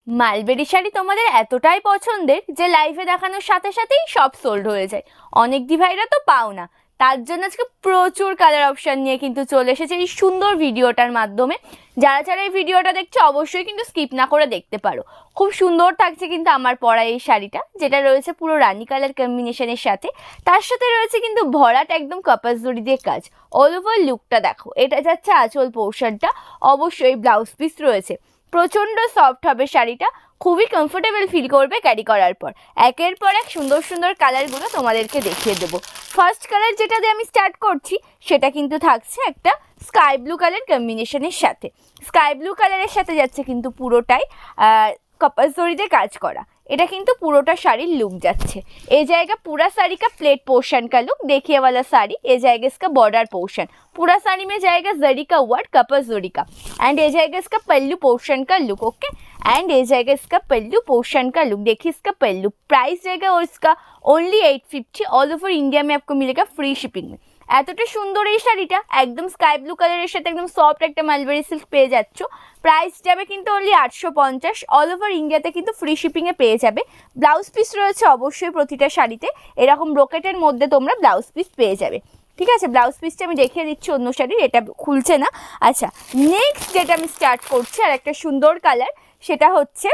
Mulberry sari তোমাদের এতটাই পছন্দের যে লাইভে দেখানোর সাথে সাথেই সব সোল্ড হয়ে যায়। অনেক দিভাইরা তো পাও না, তার জন্য আজকে প্রচুর কালার অপশান নিয়ে কিন্তু চলে এসেছে এই সুন্দর ভিডিওটার মাধ্যমে। যারা যারা এই ভিডিওটা দেখছো অবশ্যই কিন্তু স্কিপ না করে দেখতে পারো। খুব সুন্দর থাকছে কিন্তু আমার পরা এই শাড়িটা, যেটা রয়েছে পুরো রানী কালার কম্বিনেশনের সাথে। তার সাথে রয়েছে কিন্তু ভরাট একদম কপাস জড়ি দিয়ে কাজ। অল ওভার লুকটা দেখো, এটা যাচ্ছে আঁচল পোর্শনটা, অবশ্যই ব্লাউজ পিস রয়েছে। প্রচণ্ড সফট হবে শাড়িটা, খুবই কমফোর্টেবল ফিল করবে ক্যারি করার পর। একের পর এক সুন্দর সুন্দর কালারগুলো তোমাদেরকে দেখিয়ে দেবো। ফার্স্ট কালার যেটা দিয়ে আমি স্টার্ট করছি সেটা কিন্তু থাকছে একটা স্কাই ব্লু কালার কম্বিনেশনের সাথে। স্কাই ব্লু কালারের সাথে যাচ্ছে কিন্তু পুরোটাই कपस जरी काज करा। এটা কিন্তু পুরোটা শাড়ির लुक যাচ্ছে। ये जाएगा पूरा साड़ी का प्लेट पोर्शन का लुक, देखिए वाला साड़ी। ये जाएगा इसका बॉर्डर पोर्शन, पूरा साड़ी में जाएगा जरी का वर्क, कपस जरी का। एंड ये जाएगा इसका पल्लू पोर्शन का लुक। ओके, एंड ये जाएगा इसका पल्लू पोर्शन का लुक। देखिए इसका पल्लू प्राइस जाएगा और इसका ओनली 850। ऑल ओवर इंडिया में आपको मिलेगा फ्री शिपिंग में। এতটা সুন্দর এই শাড়িটা একদম স্কাই ব্লু কালারের সাথে একদম সফট একটা মালবেরি সিল্ক পেয়ে যাচ্ছ। প্রাইস যাবে কিন্তু অনলি 850। অল ওভার ইন্ডিয়াতে কিন্তু ফ্রি শিপিংয়ে পেয়ে যাবে। ব্লাউজ পিস রয়েছে অবশ্যই প্রতিটা শাড়িতে, এরকম ব্রোকেটের মধ্যে তোমরা ব্লাউজ পিস পেয়ে যাবে। ঠিক আছে, ব্লাউজ পিসটা আমি দেখিয়ে দিচ্ছি অন্য শাড়ির, এটা খুলছে না। আচ্ছা, নেক্সট যেটা আমি স্টার্ট করছি আর একটা সুন্দর কালার, সেটা হচ্ছে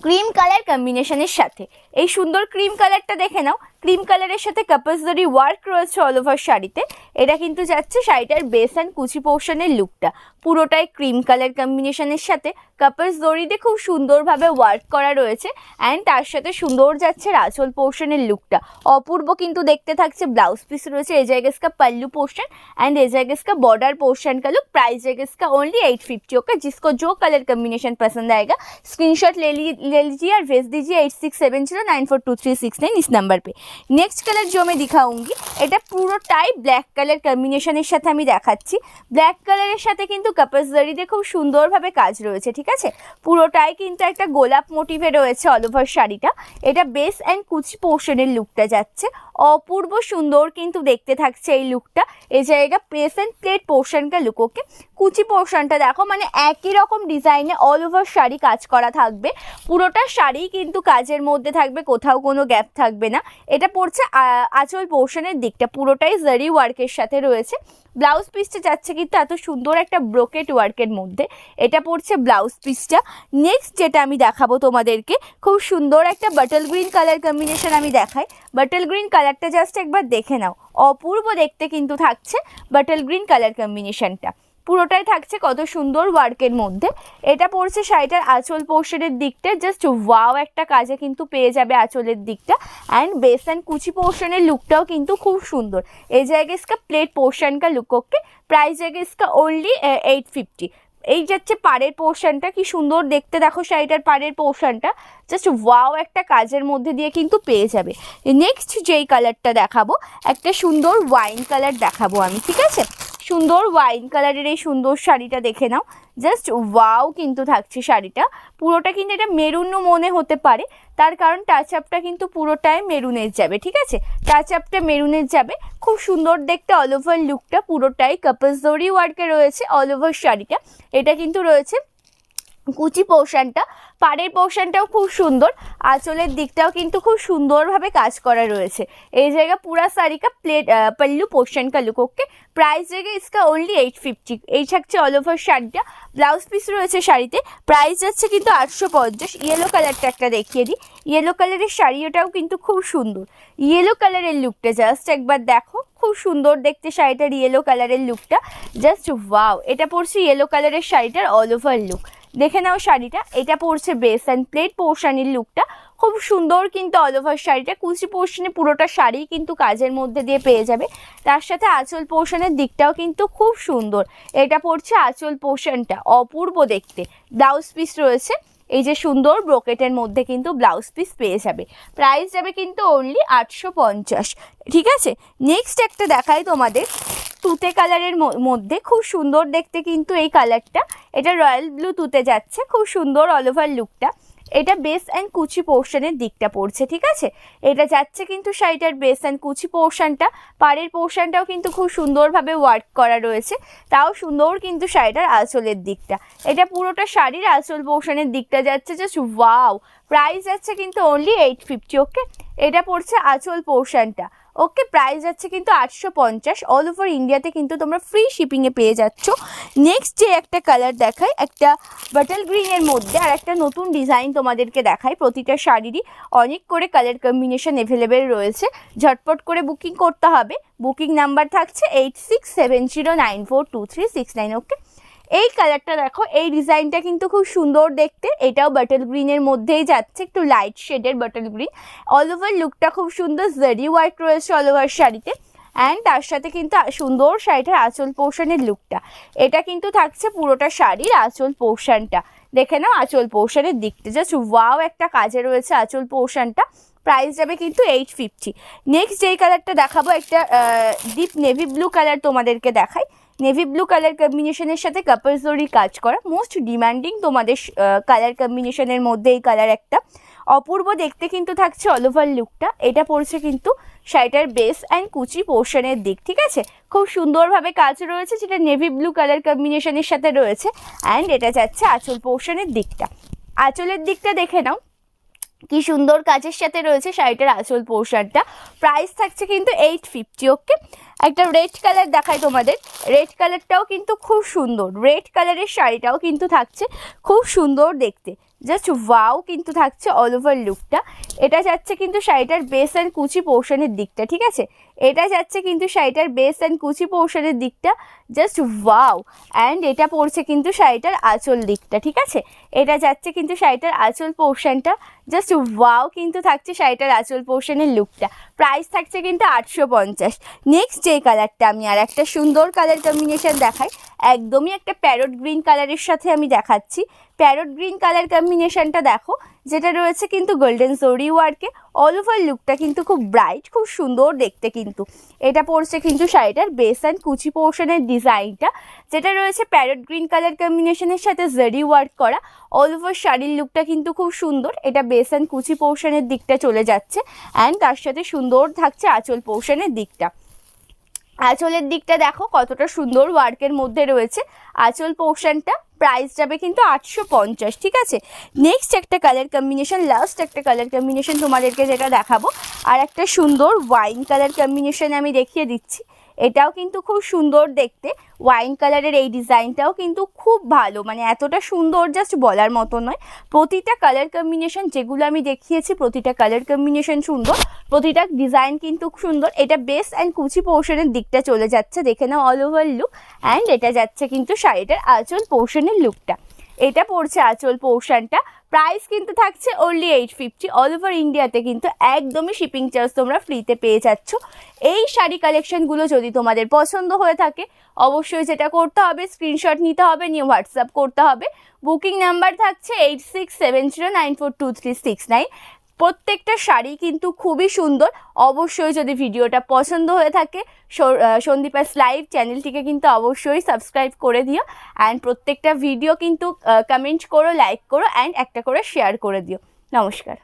ক্রিম কালার কম্বিনেশনের সাথে। এই সুন্দর ক্রিম কালারটা দেখে নাও, ক্রিম কালারের সাথে কাপাস জরি ওয়ার্ক রয়েছে অল ওভার শাড়িতে। এটা কিন্তু যাচ্ছে শাড়িটার বেস অ্যান্ড কুচি পোর্শনের লুকটা, পুরোটাই ক্রিম কালার কম্বিনেশনের সাথে কাপাস জরিতে খুব সুন্দরভাবে ওয়ার্ক করা রয়েছে। অ্যান্ড তার সাথে সুন্দর যাচ্ছে আঁচল পোর্শনের লুকটা, অপূর্ব কিন্তু দেখতে থাকছে। ব্লাউজ पिस रोचे ए जाएगा इसका पल्लू पोर्शन एंड ए जाएगा इसका बॉर्डर पोर्शन का लुक। प्राइस जाएगा इसका ओनली 850। ओके, जिसको जो कलर कम्बिनेशन पसंद आएगा स्क्रीनशॉट ले लीजिए और भेज दीजिए 8670942369 इस नंबर पे। नेक्स्ट कलर जो मैं दिखाऊंगी এটা পুরোটাই ব্ল্যাক কালার কম্বিনেশনের সাথে আমি দেখাচ্ছি। ব্ল্যাক কালারের সাথে কিন্তু কাপাস জরিতে খুব সুন্দরভাবে কাজ রয়েছে। ঠিক আছে, পুরোটাই কিন্তু একটা গোলাপ মোটিভে রয়েছে অল ওভার শাড়িটা। এটা বেস অ্যান্ড কুচি পোর্শনের লুকটা যাচ্ছে, অপূর্ব সুন্দর কিন্তু দেখতে থাকছে এই লুকটা। এই জায়গা বেস অ্যান্ড প্লেট পোর্শনটা লুক। ওকে, কুচি পোর্শনটা দেখো, মানে একই রকম ডিজাইনে অল ওভার শাড়ি কাজ করা থাকবে। পুরোটা শাড়ি কিন্তু কাজের মধ্যে থাকবে, কোথাও কোনো গ্যাপ থাকবে না। এটা পড়ছে আঁচল পোর্শনের দিকটা, পুরোটাই জারি ওয়ার্কের সাথে রয়েছে। ব্লাউজ পিসটা যাচ্ছে কিন্তু এত সুন্দর একটা ব্রোকেট ওয়ার্কের মধ্যে, এটা পড়ছে ব্লাউজ পিসটা। নেক্সট যেটা আমি দেখাবো তোমাদেরকে, খুব সুন্দর একটা বাটল গ্রিন কালার কম্বিনেশন আমি দেখাই। বাটল গ্রিন কালারটা জাস্ট একবার দেখে নাও, অপূর্ব দেখতে কিন্তু থাকছে বাটল গ্রিন কালার কম্বিনেশনটা। পুরোটাই থাকছে কত সুন্দর ওয়ার্কের মধ্যে। এটা পড়ছে শাড়িটার আঁচল পোর্শনের দিকটা, জাস্ট ওয়াও একটা কাজে কিন্তু পেয়ে যাবে আঁচলের দিকটা। অ্যান্ড বেস অ্যান্ড কুচি পোর্শনের লুকটাও কিন্তু খুব সুন্দর। এই জায়গায় इसका প্লেট পোর্শন का लुक। ओके, प्राइस जाएगा इसका ओनली 850। এই যাচ্ছে পাড়ের পোর্শনটা, কি সুন্দর দেখতে দেখো শাড়িটার পাড়ের পোর্শনটা, জাস্ট ওয়াও একটা কাজের মধ্যে দিয়ে কিন্তু পেয়ে যাবে। নেক্সট যেই কালারটা দেখাবো, একটা সুন্দর ওয়াইন কালার দেখাবো আমি। ঠিক আছে, সুন্দর ওয়াইন কালারের এই সুন্দর শাড়িটা দেখে নাও, জাস্ট ওয়াও কিন্তু থাকছে শাড়িটা। পুরোটা কিন্তু এটা মেরুনও মনে হতে পারে, তার কারণ টাচ আপটা কিন্তু পুরোটাই মেরুনের যাবে। ঠিক আছে, টাচ আপটা মেরুনের যাবে, খুব সুন্দর দেখতে। অল ওভার লুকটা পুরোটাই কাপাস জরি ওয়ার্কে রয়েছে অল ওভার শাড়িটা। এটা কিন্তু রয়েছে কুচি পোর্শনটা, পাড়ের পোর্শনটাও খুব সুন্দর, আঁচলের দিকটাও কিন্তু খুব সুন্দরভাবে কাজ করা রয়েছে। এই জায়গা পুরা শাড়ি কা প্লেট पल्लू पोर्शन का लुक। ओके, प्राइस जाएगा इसका ओनली 850। এই থাকছে অল ওভার শাড়িটা। ব্লাউজ পিস রয়েছে শাড়িতে, প্রাইস যাচ্ছে কিন্তু 850। ইয়েলো কালারটা একটা দেখিয়ে দিই, ইয়েলো কালারের শাড়ি, ওটাও কিন্তু খুব সুন্দর। ইয়েলো কালারের লুকটা জাস্ট একবার দেখো, খুব সুন্দর দেখতে শাড়িটার ইয়েলো কালারের লুকটা, জাস্ট ওয়াও। এটা পড়ছে ইয়েলো কালারের শাড়িটার অল ওভার লুক, দেখে নাও শাড়িটা। এটা পড়ছে বেস অ্যান্ড প্লেট পোর্শনের লুকটা, খুব সুন্দর কিন্তু অল ওভার শাড়িটা। কুচি পোর্শনে পুরোটা শাড়ি কিন্তু কাজের মধ্যে দিয়ে পেয়ে যাবে। তার সাথে আঁচল পোর্শনের দিকটাও কিন্তু খুব সুন্দর। এটা পড়ছে আঁচল পোর্শনটা, অপূর্ব দেখতে। ব্লাউজ পিস রয়েছে এই যে সুন্দর ব্রোকেটের মধ্যে কিন্তু ব্লাউজ পিস পেয়ে যাবে। প্রাইস যাবে কিন্তু অনলি 850। ঠিক আছে, নেক্সট একটা দেখাই তোমাদের, তুতে কালারের মধ্যে খুব সুন্দর দেখতে কিন্তু এই কালারটা। এটা রয়্যাল ব্লু তুতে যাচ্ছে, খুব সুন্দর অল ওভার লুকটা। এটা বেস অ্যান্ড কুচি পোর্শনের দিকটা পড়ছে, ঠিক আছে। এটা যাচ্ছে কিন্তু শাড়িটার বেস অ্যান্ড কুচি পোর্শনটা, পাড়ের পোর্শনটাও কিন্তু খুব সুন্দরভাবে ওয়ার্ক করা রয়েছে, তাও সুন্দর কিন্তু শাড়িটার আঁচলের দিকটা। এটা পুরোটা শাড়ির আঁচল পোর্শনের দিকটা যাচ্ছে জাস্ট ওয়াও। প্রাইস যাচ্ছে কিন্তু অনলি 850, ওকে। এটা পড়ছে আঁচল পোর্শনটা, ওকে। প্রাইস যাচ্ছে কিন্তু 850। অল ওভার ইন্ডিয়াতে কিন্তু তোমরা ফ্রি শিপিংয়ে পেয়ে যাচ্ছ। নেক্সট যে একটা কালার দেখাই, একটা বাটল গ্রিনের মধ্যে আর একটা নতুন ডিজাইন তোমাদেরকে দেখাই। প্রতিটা শাড়িরই অনেক করে কালার কম্বিনেশন অ্যাভেলেবেল রয়েছে, ঝটপট করে বুকিং করতে হবে। বুকিং নাম্বার থাকছে 8670942369, ওকে। এই কালারটা দেখো, এই ডিজাইনটা কিন্তু খুব সুন্দর দেখতে। এটাও বাটল গ্রিনের মধ্যেই যাচ্ছে, একটু লাইট শেডের বাটল গ্রিন। অল ওভার লুকটা খুব সুন্দর, জারি ওয়ার্ক রয়েছে অল ওভার শাড়িতে। অ্যান্ড তার সাথে কিন্তু সুন্দর শাড়িটার আঁচল পোর্শনের লুকটা। এটা কিন্তু থাকছে পুরোটা শাড়ির আঁচল পোর্শনটা। দেখে নাও আঁচল পোর্শনের দিকটা, জাস্ট ওয়াও একটা কাজে রয়েছে আঁচল পোর্শনটা। প্রাইস যাবে কিন্তু 850। নেক্সট যেই কালারটা দেখাবো, একটা ডিপ নেভি ব্লু কালার তোমাদেরকে দেখাই। নেভি ব্লু কালার কম্বিনেশনের সাথে কাপড় জরির কাজ করা, মোস্ট ডিমান্ডিং তোমাদের কালার কম্বিনেশনের মধ্যে এই কালার একটা। অপূর্ব দেখতে কিন্তু থাকছে অল ওভার লুকটা। এটা পড়ছে কিন্তু শাড়িটার বেস অ্যান্ড কুচি পোর্শনের দিক, ঠিক আছে। খুব সুন্দরভাবে কাজ রয়েছে, যেটা নেভি ব্লু কালার কম্বিনেশনের সাথে রয়েছে। অ্যান্ড এটা যাচ্ছে আঁচল পোর্শনের দিকটা। আঁচলের দিকটা দেখে নাও কি সুন্দর কাজের সাথে রয়েছে শাড়িটার আঁচল পোর্শনটা। প্রাইস থাকছে কিন্তু 850, ওকে। একটা রেড কালার দেখাই তোমাদের। রেড কালারটাও কিন্তু খুব সুন্দর, রেড কালারের শাড়িটাও কিন্তু থাকছে খুব সুন্দর দেখতে, জাস্ট ওয়াও কিন্তু থাকছে অল ওভার লুকটা। এটা যাচ্ছে কিন্তু শাড়িটার বেস অ্যান্ড কুচি পোর্শনের দিকটা, ঠিক আছে। এটা যাচ্ছে কিন্তু শাড়িটার বেস অ্যান্ড কুচি পোর্শনের দিকটা, জাস্ট ওয়াও। অ্যান্ড এটা পড়ছে কিন্তু শাড়িটার আঁচল দিকটা, ঠিক আছে। এটা যাচ্ছে কিন্তু শাড়িটার আঁচল পোর্শনটা, জাস্ট ওয়াও কিন্তু থাকছে শাড়িটার আঁচল পোর্শনের লুকটা। প্রাইস থাকছে কিন্তু 850। নেক্সট যে কালারটা আমি আর একটা সুন্দর কালার কম্বিনেশন দেখাই, একদমই একটা প্যারট গ্রিন কালারের সাথে আমি দেখাচ্ছি। প্যারট গ্রিন কালার কম্বিনেশনটা দেখো, যেটা রয়েছে কিন্তু গোল্ডেন জরি ওয়ার্কে। অল ওভার লুকটা কিন্তু খুব ব্রাইট, খুব সুন্দর দেখতে কিন্তু। এটা পড়ছে কিন্তু শাড়িটার বেস অ্যান্ড কুচি পোর্শনের ডিজাইনটা, যেটা রয়েছে প্যারট গ্রিন কালার কম্বিনেশনের সাথে জরি ওয়ার্ক করা। অল ওভার শাড়ির লুকটা কিন্তু খুব সুন্দর। এটা বেস অ্যান্ড কুচি পোর্শনের দিকটা চলে যাচ্ছে, অ্যান্ড তার সাথে সুন্দর থাকছে আঁচল পোর্শনের দিকটা। আঁচলের দিকটা দেখো কতটা সুন্দর ওয়ার্কের মধ্যে রয়েছে আঁচল পোর্শনটা। প্রাইস যাবে কিন্তু 850, ঠিক আছে। নেক্সট একটা কালার কম্বিনেশন, লাস্ট একটা কালার কম্বিনেশন তোমাদেরকে যেটা দেখাবো, আর একটা সুন্দর ওয়াইন কালার কম্বিনেশন আমি দেখিয়ে দিচ্ছি। এটাও কিন্তু খুব সুন্দর দেখতে। ওয়াইন কালারের এই ডিজাইনটাও কিন্তু খুব ভালো, মানে এতটা সুন্দর জাস্ট বলার মতো নয়। প্রতিটা কালার কম্বিনেশন যেগুলো আমি দেখিয়েছি, প্রতিটা কালার কম্বিনেশন সুন্দর, প্রতিটা ডিজাইন কিন্তু সুন্দর। এটা বেস অ্যান্ড কুচি পোর্শনের দিকটা চলে যাচ্ছে, দেখে নাও অল ওভার লুক। অ্যান্ড এটা যাচ্ছে কিন্তু শাড়িটার আঁচল পোর্শনের লুকটা। এটা পড়ছে আঁচল পোর্শনটা। প্রাইস কিন্তু থাকছে অনলি 850। অল ওভার ইন্ডিয়াতে কিন্তু একদমই শিপিং চার্জ তোমরা ফ্রিতে পেয়ে যাচ্ছ। এই শাড়ি কালেকশনগুলো যদি তোমাদের পছন্দ হয়ে থাকে, অবশ্যই যেটা করতে হবে, স্ক্রিনশট নিতে হবে, নিয়ে হোয়াটসঅ্যাপ করতে হবে। বুকিং নাম্বার থাকছে 8670942369। প্রত্যেকটা শাড়ি কিন্তু খুবই সুন্দর। অবশ্যই যদি ভিডিওটা পছন্দ হয়ে থাকে, সন্দীপাস লাইভ চ্যানেলটিকে কিন্তু অবশ্যই সাবস্ক্রাইব করে দিও। অ্যান্ড প্রত্যেকটা ভিডিও কিন্তু কমেন্ট করো, লাইক করো, অ্যান্ড একটা করে শেয়ার করে দিও। নমস্কার।